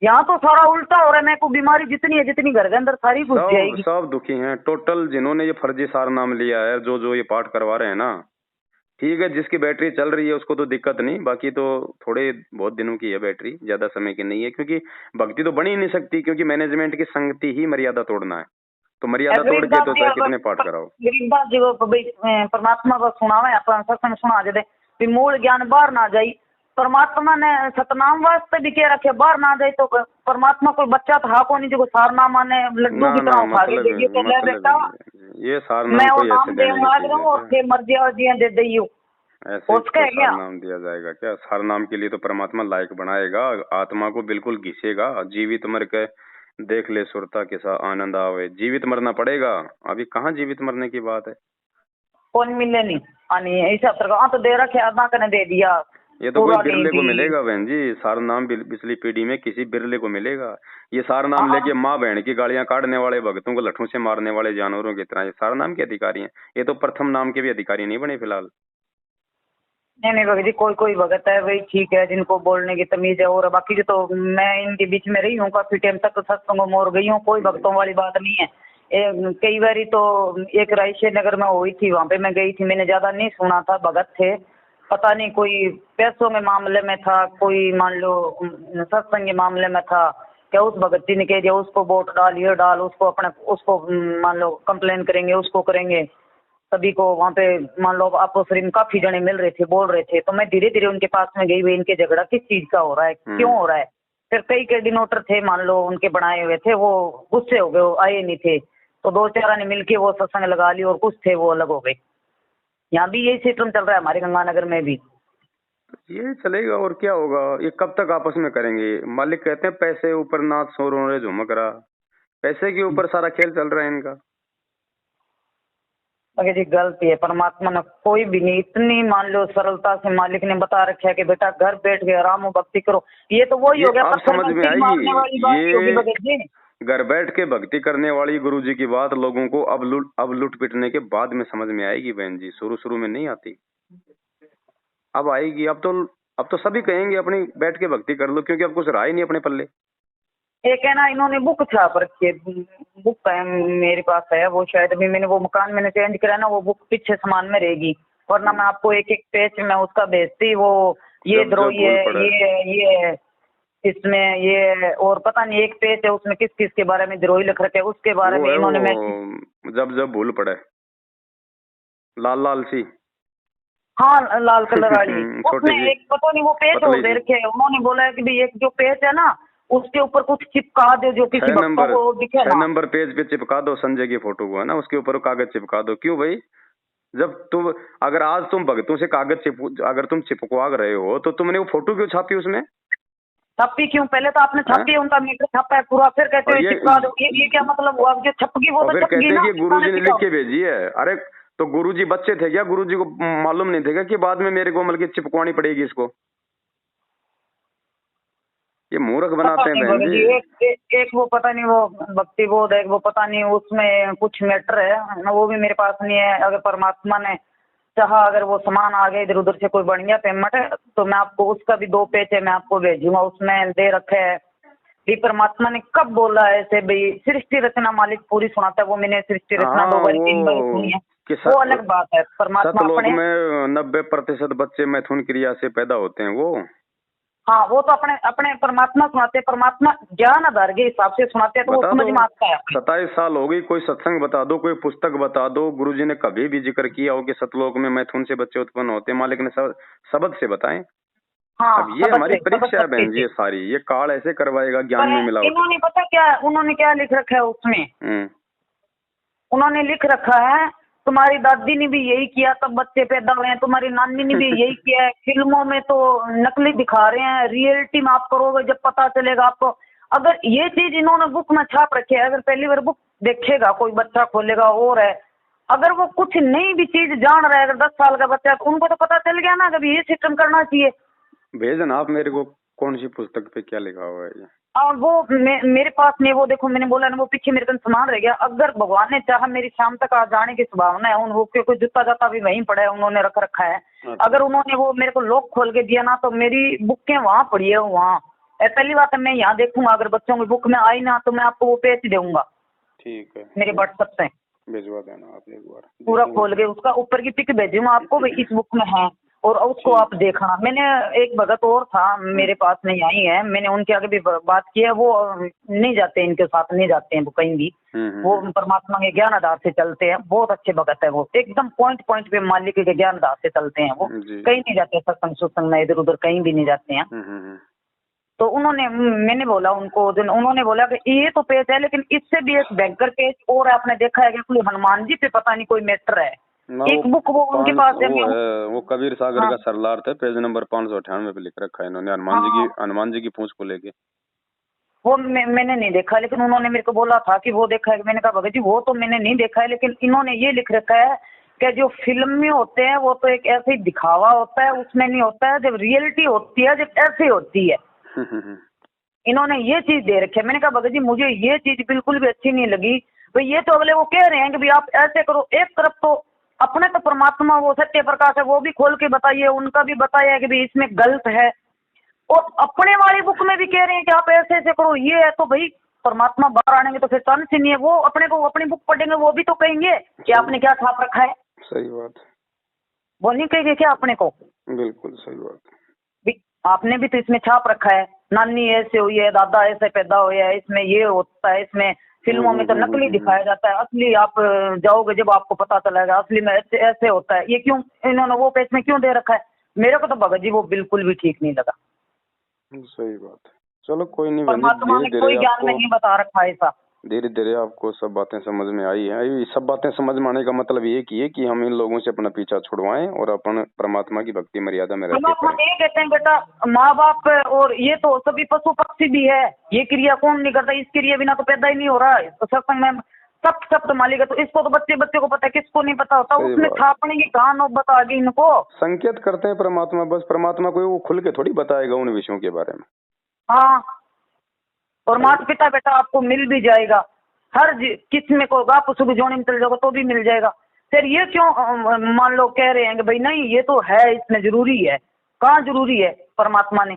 यहाँ तो सारा उल्टा हो रहा है, मेरे को बीमारी जितनी है जितनी घर के अंदर सारी घुस जाएगी। सब दुखी हैं टोटल जिन्होंने ये फर्जी सार नाम लिया है, जो ये पाठ करवा रहे हैं ना। ठीक है, जिसकी बैटरी चल रही है उसको तो दिक्कत नहीं, बाकी तो थोड़े बहुत दिनों की है बैटरी, ज्यादा समय की नहीं है, क्योंकि भक्ति तो बनी ही नहीं सकती, क्योंकि मैनेजमेंट की संगति ही मर्यादा तोड़ना है, तो मर्यादा तोड़ के तो चाहे कितने पाठ कराओ। गरीबदास जी को परमात्मा को सुनावे अपन सत्संग सुना दे, मूल ज्ञान बाहर ना जाई। परमात्मा ने सतनाम वास्ते भी कह रखे, बाहर ना जाए तो परमात्मा कोई बच्चा था को नहीं जो सार नाम आने लड्डू की तरह उठा के दे तो ले बेटा ये सार नाम मैं वो नाम दे मांग रहा हूँ और मर्जी दे दइयो, उसका क्या नाम दिया जाएगा क्या? सार नाम के लिए तो परमात्मा लायक बनाएगा, आत्मा को बिल्कुल घिसेगा, जीवित मर के देख ले सुरता के साथ आनंद आवे। जीवित मरना पड़ेगा, अभी कहाँ जीवित मरने की बात है, कौन मिले नहीं आनी ऐसा तो दे रखे आत्मा कने दे दिया। ये तो कोई बिरले को मिलेगा बहन जी, सार नाम पिछली पीढ़ी में किसी बिरले को मिलेगा। ये सार नाम लेके माँ बहन की गालियां काटने वाले, भक्तों को लठों से मारने वाले जानवरों की तरह ये सार नाम के अधिकारी हैं। ये तो प्रथम नाम के भी अधिकारी नहीं बने फिलहाल। नहीं भगत जी, कोई भगत है वही ठीक है जिनको बोलने की तमीज है, और बाकी जो तो मैं इनके बीच में रही हूँ काफी टाइम तक, तो सत्संगों में और गई हूँ, कोई भक्तों वाली बात नहीं है। कई बारी तो एक रायशे नगर में हुई थी, वहां पे मैं गई थी, मैंने ज्यादा नहीं सुना था, भगत थे, पता नहीं कोई पैसों में मामले में था, कोई मान लो सत्संग के मामले में था, क्या उस भगत जी ने कह दिया उसको वोट डाल ये डाल, उसको अपने उसको मान लो कंप्लेन करेंगे, उसको करेंगे, सभी को वहाँ पे मान लो आपस में काफी जने मिल रहे थे, बोल रहे थे, तो मैं धीरे धीरे उनके पास में गई, भाई इनके झगड़ा किस चीज का हो रहा है, क्यों हो रहा है। फिर कई कोऑर्डिनेटर थे मान लो उनके बनाए हुए थे, वो गुस्से हो गए, वो आए नहीं थे, तो 2-4 ने मिलके वो सत्संग लगा ली, और कुछ थे वो अलग हो गए। यहाँ भी यही सिस्टम चल रहा है हमारे गंगानगर में भी। ये चलेगा और क्या होगा, ये कब तक आपस में करेंगे। मालिक कहते हैं पैसे ऊपर नाच शोरों रे झुमक रहा, पैसे के ऊपर सारा खेल चल रहा है इनका। मगर जी गलती है, परमात्मा ने कोई भी नहीं, इतनी मान लो सरलता से मालिक ने बता रखा है कि बेटा घर बैठ के आराम हो भक्ति करो। ये तो वही हो गया, अब पत्थर समझ में में तीर मारने वाली बात ही होगी आएगी। भगत जी। ये घर बैठ के भक्ति करने वाली गुरु जी की बात लोगों को अब लुट पिटने के बाद में समझ में आएगी बहन जी, शुरू शुरू में नहीं आती, अब आएगी। अब तो सभी कहेंगे अपनी बैठ के भक्ति कर लो, क्योंकि अब कुछ रहा ही नहीं अपने पल्ले। एक है ना, इन्होंने बुक छाप रखी है, बुक है मेरे पास है वो, शायद अभी मैंने वो मकान मैंने चेंज करा ना, वो बुक पीछे सामान में रहेगी, वरना मैं आपको एक एक पेज में उसका भेजती। वो ये द्रोही है, ये इसमें ये, और पता नहीं एक पेज है उसमें किस किस के बारे में द्रोही लिख रखे है, उसके बारे में इन्होंने जब भूल पड़े लाल लाल सी, हाँ लाल कलर वाली उसमें एक पता नहीं वो पेज हो दे रखे है। उन्होंने बोला है कि भाई एक जो पेज है ना उसके ऊपर कुछ चिपका दो जो किसी भक्तों को दिखे ना। 6 नंबर पेज पे चिपका दो संजय की फोटो को, है ना, उसके ऊपर कागज चिपका दो। क्यों भाई, जब तुम अगर आज तुम भक्तों से कागज अगर तुम चिपकवा रहे हो तो तुमने वो फोटो क्यों छापी उसमें? छापी क्यों? पहले तो आपने छापी है, उनका मीटर छापा है पूरा, फिर कहते हो चिपका दो। ये क्या मतलब हुआ? जो छपकी वो तो छपकी ना, गुरुजी ने लिख के भेजी है। अरे तो गुरुजी बच्चे थे क्या? गुरुजी को मालूम नहीं थे क्या कि बाद में मेरे को मतलब चिपकवानी पड़ेगी इसको? ये मूर्ख बनाते हैं बहन जी। एक वो पता नहीं वो भक्ति बोध है, वो पता नहीं उसमें कुछ मैटर है ना, वो भी मेरे पास नहीं है। अगर परमात्मा ने चाहा, अगर वो सामान आ गया इधर उधर से कोई बन गया पेमेंट है तो मैं आपको उसका भी 2 पेज है, मैं आपको भेजूंगा। उसमें दे रखे है कि परमात्मा ने कब बोला है ऐसे भाई। सृष्टि रचना मालिक पूरी सुनाता है, वो मैंने सृष्टि रचना 2 बार 3 बार सुनी है, वो अलग बात है। परमात्मा अपने में 90% बच्चे मैथुन क्रिया से पैदा होते हैं वो। हाँ वो तो अपने अपने परमात्मा सुनाते हैं, परमात्मा ज्ञान आधार के हिसाब से सुनाते हैं, तो वो समझ में आता है। 27 साल हो गई, कोई सत्संग बता दो, कोई पुस्तक बता दो, गुरुजी ने कभी भी जिक्र किया हो कि सतलोक में मैथुन से बच्चे उत्पन्न होते हैं? मालिक ने शब्द से बताएं। हाँ, अब ये हमारी परीक्षा है बहन जी, ये सारी ये काल ऐसे करवाएगा, ज्ञान में मिलावट। इन्होंने पता क्या, उन्होंने क्या लिख रखा है उसमें? उन्होंने लिख रखा है तुम्हारी दादी ने भी यही किया तब बच्चे पैदा हुए हैं, तुम्हारी नानी ने भी यही किया है। फिल्मों में तो नकली दिखा रहे हैं, रियलिटी में आप करोगे जब पता चलेगा आपको। अगर ये चीज इन्होंने बुक में छाप रखी है, अगर पहली बार बुक देखेगा कोई बच्चा खोलेगा और है, अगर वो कुछ नई भी चीज जान रहा है, अगर 10 साल का बच्चा है तो उनको तो पता चल गया ना कभी ये सिस्टम करना चाहिए। भेजना आप मेरे को कौन सी पुस्तक पे क्या लिखा हुआ है? वो मेरे पास नहीं, वो देखो मैंने बोला ना वो पीछे मेरे पास सामान रह गया। अगर भगवान ने चाहा मेरी शाम तक आ जाने की संभावना है, उन वो कोई जूता जाता भी वहीं पड़ा है, उन्होंने रख रखा है। अगर उन्होंने वो मेरे को लॉक खोल के दिया ना तो मेरी बुकें वहाँ पड़ी है वहाँ। पहली बात है मैं यहाँ देखूंगा, अगर बच्चों की बुक में आई ना तो मैं आपको वो पेज दूंगा। ठीक है, मेरे व्हाट्सएप से भिजवा देना आप एक बार, पूरा खोल के उसका ऊपर की पिक भेजूंगा आपको, भाई इस बुक में है और उसको आप देखना। मैंने एक भगत और था मेरे पास नहीं आई है, मैंने उनके आगे भी बात की है, वो नहीं जाते इनके साथ, नहीं जाते हैं वो कहीं भी। वो परमात्मा के ज्ञान आधार से चलते हैं, बहुत अच्छे भगत है वो, एकदम पॉइंट पॉइंट पे मालिक के ज्ञान आधार से चलते हैं वो, कहीं नहीं जाते सत्संग सुत्संग में, इधर उधर कहीं भी नहीं जाते हैं। तो उन्होंने, मैंने बोला उनको, उन्होंने बोला कि ये तो पेज है लेकिन इससे भी एक बैंकर पेज और आपने देखा है कि कोई हनुमान जी पे पता नहीं कोई मैटर है, एक बुक वो उनके पास है। वो कबीर सागर का सरलार्थ है, पेज नंबर 598 पे लिख रखा है इन्होंने, हनुमान जी की पूंछ को लेके। वो मैंने नहीं देखा, लेकिन उन्होंने मेरे को बोला था कि वो देखा है। मैंने कहा भगत जी वो तो मैंने नहीं देखा है, लेकिन इन्होंने ये लिख रखा है कि जो फिल्म में होते हैं वो तो एक ऐसे ही दिखावा होता है, उसमें नहीं होता है, जब रियलिटी होती है जब ऐसे होती है। इन्होंने ये चीज दे रखी है। मैंने कहा भगत जी मुझे ये चीज बिल्कुल भी अच्छी नहीं लगी। भाई ये तो अगले वो कह रहे हैं कि भाई आप ऐसे करो, एक तरफ तो अपने तो परमात्मा वो सत्य प्रकाश है, वो भी खोल के बताइए, उनका भी बताइए कि भाई इसमें गलत है, और अपने वाली बुक में भी कह रहे हैं कि आप ऐसे ऐसे करो, ये है। तो भाई परमात्मा बाहर आनेंगे तो फिर चांस ही नहीं है, वो अपने को अपनी बुक पढ़ेंगे वो भी तो कहेंगे कि आपने क्या छाप रखा है। सही बात, वो नहीं कहेंगे क्या अपने को? बिल्कुल सही बात, आपने भी तो इसमें छाप रखा है, नानी ऐसे हुई है, दादा ऐसे पैदा हुआ है, इसमें ये होता है, इसमें फिल्मों में तो नकली दिखाया जाता है, असली आप जाओगे जब आपको पता चलेगा असली में ऐसे ऐसे होता है। ये क्यों इन्होंने वो पेज में क्यों दे रखा है? मेरे को तो भगत जी वो बिल्कुल भी ठीक नहीं लगा। सही बात, चलो कोई नहीं, परमात्मा ने कोई ज्ञान में नहीं बता रखा है ऐसा। धीरे धीरे आपको सब बातें समझ में आई है। सब बातें समझ में आने का मतलब ये कि हम इन लोगों से अपना पीछा छुड़वाएं और अपन परमात्मा की भक्ति मर्यादा में रहते परमात्मा ये कहते हैं बेटा माँ बाप और ये तो सभी पशु पक्षी भी है, ये क्रिया कौन नहीं करता, इस क्रिया बिना तो पैदा ही नहीं हो रहा है। तो सत्संग में सब सब तो मालिक है, तो इसको तो बच्चे बच्चे को पता है, किसको नहीं पता होता। सही उसने बात। छापने की कहाँ नौबत आ गई इनको। संकेत करते हैं परमात्मा, बस परमात्मा को वो खुल के थोड़ी बताएगा उन विषयों के बारे में। हाँ, और माता पिता बेटा आपको मिल भी जाएगा, हर किस्म को आप सुबह जोड़े में चल जाओगे तो भी मिल जाएगा। फिर ये क्यों मान लो कह रहे हैं कि भाई नहीं ये तो है, इसमें जरूरी है, कहाँ जरूरी है परमात्मा ने।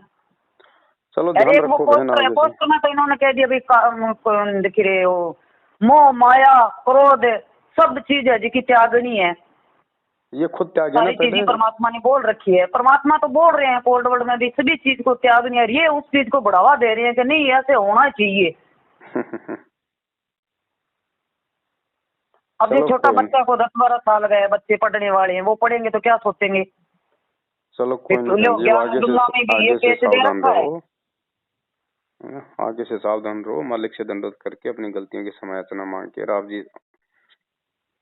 चलो ध्यान एक वो रखो बहन पोस्टर है, आगे से। पोस्टर में तो इन्होंने कह दिया भाई दिख रहे हो, मोह माया क्रोध सब चीज है जिसकी त्यागनी है। ये खुद त्यागे ना सारी चीजें पहले। परमात्मा ने बोल रखी है, परमात्मा तो बोल रहे हैं कोड वर्ड में भी सभी चीज को त्यागनी है। ये उस चीज को बढ़ावा दे रहे हैं कि नहीं ऐसे होना चाहिए। अब ये चलो छोटा कोई नहीं। बच्चा को 10-12 साल गए, बच्चे पढ़ने वाले हैं, वो पढ़ेंगे तो क्या सोचेंगे। चलो कोई नहीं बहन जी, ज्ञान दुनिया में भी ये आगे से पेच दे सावधान रखा है। रहो, है ना? आगे से सावधान रहो, मालिक से दंडवत करके अपनी गलतियों की समायाचना मांग के, और आप जी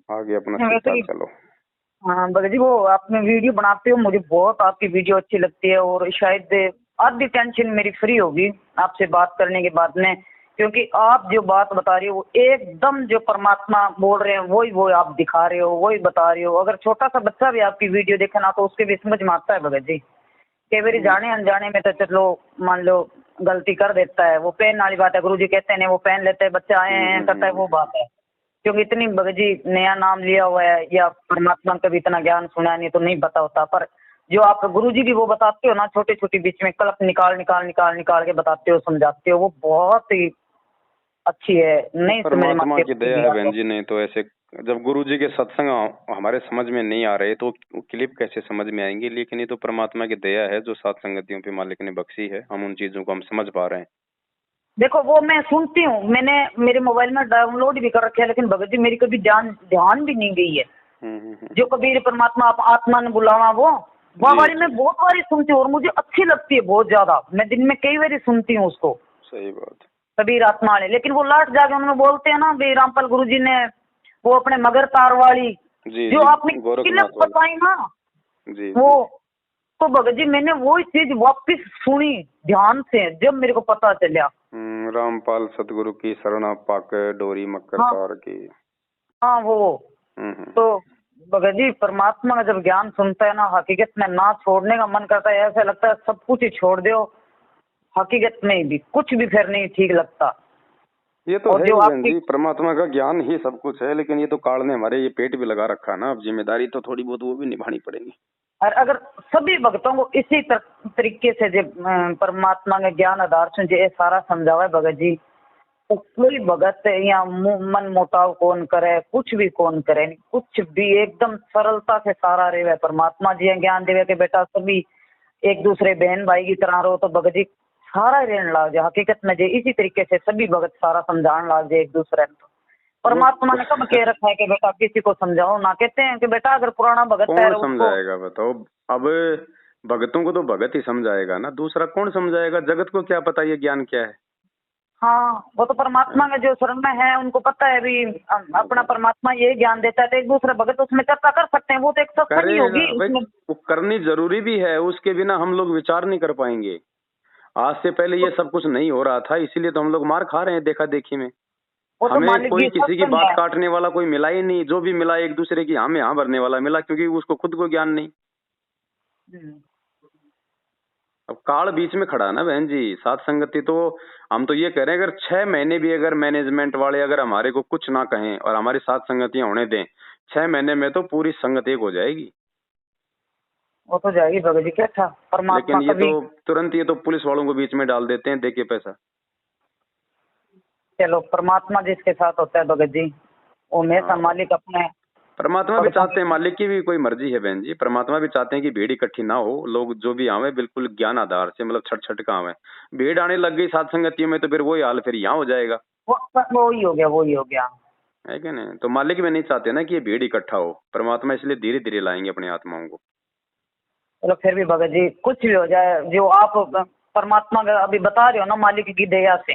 आगे अपना ठीक वैसे ठाक ही चलो। हाँ भगत जी, वो आपने वीडियो बनाते हो, मुझे बहुत आपकी वीडियो अच्छी लगती है, और शायद आधी टेंशन मेरी फ्री होगी आपसे बात करने के बाद में, क्योंकि आप जो बात बता रही हो वो एकदम जो परमात्मा बोल रहे हैं वही वो आप दिखा रहे हो, वही बता रहे हो। अगर छोटा सा बच्चा भी आपकी वीडियो देखे ना तो उसके भी समझ में आता है भगत जी। कई बार जाने अनजाने में तो चलो मान लो गलती कर देता है, वो पेन वाली बात है, गुरुजी कहते हैं वो पेन लेते हैं, बच्चा आए हैं करता है, वो बात है। क्योंकि इतनी भगत जी नया नाम लिया हुआ है या परमात्मा का भी इतना ज्ञान सुना नहीं तो नहीं पता होता, पर जो आप गुरुजी भी वो बताते हो ना, छोटी छोटी बीच में कल्प निकाल निकाल निकाल निकाल के बताते हो, समझाते हो, वो बहुत ही अच्छी है। नहीं समझ में परमात्मा आती की दया है बहन जी, नहीं तो ऐसे जब गुरु जी के सत्संग हमारे समझ में नहीं आ रहे तो क्लिप कैसे समझ में आएंगे। लेकिन ये तो परमात्मा की दया है जो सात संगतियों पे मालिक ने बख्शी है, हम उन चीजों को हम समझ पा रहे हैं। देखो वो मैं सुनती हूँ, मैंने मेरे मोबाइल में डाउनलोड भी कर रखे है, लेकिन भगत जी मेरी कभी ध्यान भी नहीं गई है। जो कबीर परमात्मा आत्मा ने बुलावा वो वाली मैं बहुत बारी सुनती हूँ और मुझे अच्छी लगती है बहुत ज्यादा। मैं दिन में कई बारी सुनती हूँ उसको। सही बात। कबीर आत्मा वाले, लेकिन वो लास्ट जाके उन्होंने बोलते हैं ना भाई रामपाल गुरुजी ने वो अपने मगर तार वाली जी जो जी, आपने क्लिप बताई ना जी वो, तो भगत जी मैंने वो चीज वापस सुनी ध्यान से जब मेरे को पता चला। रामपाल सतगुरु की शरण पाकर डोरी मकर हाँ, तार की। हाँ वो तो भगत जी परमात्मा का जब ज्ञान सुनता है ना, हकीकत में ना छोड़ने का मन करता है, ऐसा लगता है सब कुछ ही छोड़ दो, हकीकत में भी कुछ भी फिर नहीं ठीक लगता। ये तो है बहन जी, परमात्मा का ज्ञान ही सब कुछ है, लेकिन ये तो काल ने हमारे ये पेट भी लगा रखा है ना, अब जिम्मेदारी तो थोड़ी बहुत वो भी निभानी पड़ेगी। और अगर सभी भक्तों को इसी तरीके से जब परमात्मा के ज्ञान आधार से ये सारा समझावा है भगत जी, तो कोई भगत या मन मोटाव कौन करे, कुछ भी कौन करे, कुछ भी एकदम सरलता से सारा रहे। परमात्मा जी ज्ञान देवे के बेटा सभी एक दूसरे बहन भाई की तरह रहो, तो भगत जी सारा रहने लग जाए। हकीकत में जे इसी तरीके से सभी भगत सारा समझाने लग जाए एक दूसरे को। परमात्मा ने कब कह रखा है कि बेटा किसी को समझाओ ना, कहते हैं कि बेटा अगर पुराना भगत है कौन समझाएगा बताओ। अब भगतों को तो भगत ही समझाएगा ना, दूसरा कौन समझाएगा। जगत को क्या पता ये ज्ञान क्या है। हाँ, वो तो परमात्मा के जो शरण में है उनको पता है भी अपना परमात्मा ये ज्ञान देता है, तो एक दूसरे भगत उसमें चर्चा कर सकते हैं। वो तो एक सत्संग ही होगी उसमें। वो करनी जरूरी भी है, उसके बिना हम लोग विचार नहीं कर पाएंगे। आज से पहले ये सब कुछ नहीं हो रहा था, इसीलिए तो हम लोग मार खा रहे हैं देखा देखी में। हमें कोई किसी की बात काटने वाला कोई मिला ही नहीं, जो भी मिला एक दूसरे की हाँ में हाँ भरने वाला मिला, क्योंकि उसको खुद को ज्ञान नहीं। अब काल बीच में खड़ा ना बहन जी। सात संगति तो हम तो ये कह रहे हैं, अगर 6 महीने भी अगर मैनेजमेंट वाले अगर हमारे को कुछ ना कहें और हमारी सात संगतियां होने दें, 6 महीने में तो पूरी संगत एक हो जाएगी। वो तो जाएगी भगत जी, क्या था परमात्मा। लेकिन ये तो तुरंत ये तो पुलिस वालों को बीच में डाल देते हैं, देखिए पैसा। चलो परमात्मा जिसके साथ होता है भगत जी वो हमेशा मालिक अपने। परमात्मा भी चाहते हैं, मालिक की भी कोई मर्जी है बहन जी। परमात्मा भी चाहते हैं कि भीड़ इकट्ठी ना हो, लोग जो भी आवे बिल्कुल ज्ञान आधार से, मतलब छट छट का आवे। भीड़ आने लग गई सात संगतियों में तो फिर वही हाल फिर यहाँ हो जाएगा। वो ही हो गया है कि नहीं। तो मालिक भी नहीं चाहते ना कि ये भीड़ इकट्ठा हो। परमात्मा इसलिए धीरे धीरे लाएंगे अपनी आत्माओं को। चलो फिर भी भगत जी कुछ भी हो जाए, जो आप परमात्मा का अभी बता रहे हो ना मालिक की दया से,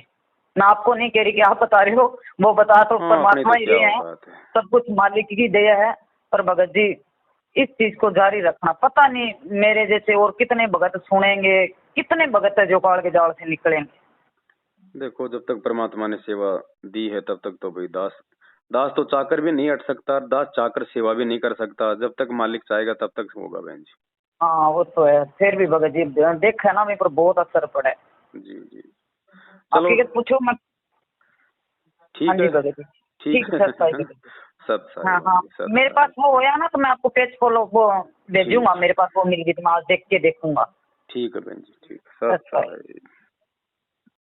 मैं आपको नहीं कह रही कि आप बता रहे हो, वो बता तो परमात्मा ही रहे हैं, सब कुछ मालिक की दया है। पर भगत जी इस चीज को जारी रखना, पता नहीं मेरे जैसे और कितने भगत सुनेंगे, कितने भगत है जो काल के जाल से निकलेंगे। देखो जब तक परमात्मा ने सेवा दी है तब तक तो भाई दास दास तो चाकर भी नहीं हट सकता, दास चाकर सेवा भी नहीं कर सकता। जब तक मालिक चाहेगा तब तक होगा बहन जी। हाँ वो तो है, फिर भी भगत जी देखा ना मेरे पर बहुत असर पड़ा है। जी जी चलो हकीकत पूछो मत। हाँ ठीक जी है। भगत जी, ठीक ठीक है, सर है। सही। सब साई हाँ बहन हाँ, जी, सब मेरे पास साई। वो होया ना तो मैं आपको पेज फॉलो वो भेजूंगा, ठीक मेरे पास वो मिल गई तो मैं आज देख के देखूंगा। ठीक है बहन जी, ठीक, सब सर सही। साई।